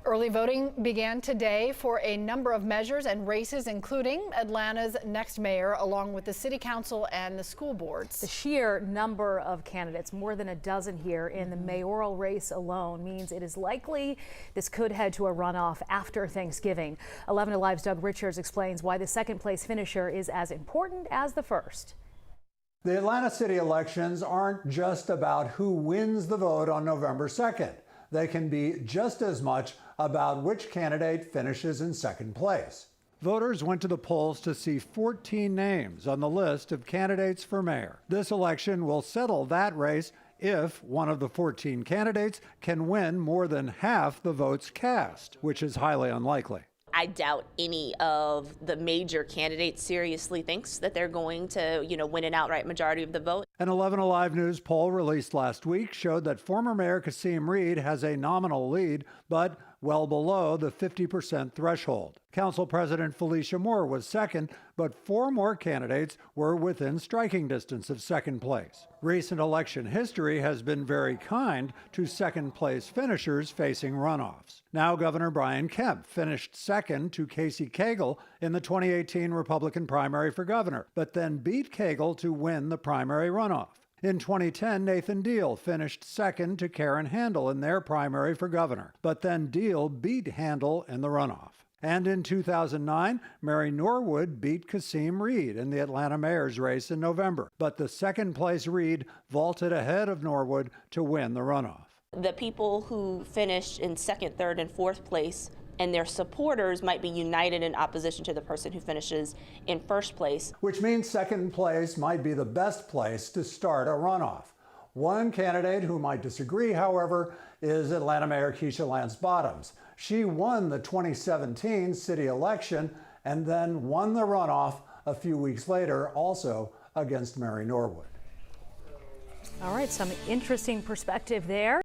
Early voting began today for a number of measures and races, including Atlanta's next mayor, along with the city council and the school boards. The sheer number of candidates, more than a dozen here in the mayoral race alone, means it is likely this could head to a runoff after Thanksgiving. 11 Alive's Doug Richards explains why the second place finisher is as important as the first. The Atlanta city elections aren't just about who wins the vote on November 2nd. They can be just as much about which candidate finishes in second place. Voters went to the polls to see 14 names on the list of candidates for mayor. This election will settle that race if one of the 14 candidates can win more than half the votes cast, which is highly unlikely. I doubt any of the major candidates seriously thinks that they're going to, win an outright majority of the vote. An 11 Alive News poll released last week showed that former Mayor Kasim Reed has a nominal lead, but well below the 50% threshold. Council President Felicia Moore was second, but 4 more candidates were within striking distance of second place. Recent election history has been very kind to second place finishers facing runoffs. Now Governor Brian Kemp finished second to Casey Cagle in the 2018 Republican primary for governor, but then beat Cagle to win the primary runoff. In 2010, Nathan Deal finished second to Karen Handel in their primary for governor, but then Deal beat Handel in the runoff. And in 2009, Mary Norwood beat Kasim Reed in the Atlanta mayor's race in November, but the second place Reed vaulted ahead of Norwood to win the runoff. The people who finished in second, third, and fourth place and their supporters might be united in opposition to the person who finishes in first place. Which means second place might be the best place to start a runoff. One candidate who might disagree, however, is Atlanta Mayor Keisha Lance Bottoms. She won the 2017 city election and then won the runoff a few weeks later, also against Mary Norwood. All right, some interesting perspective there.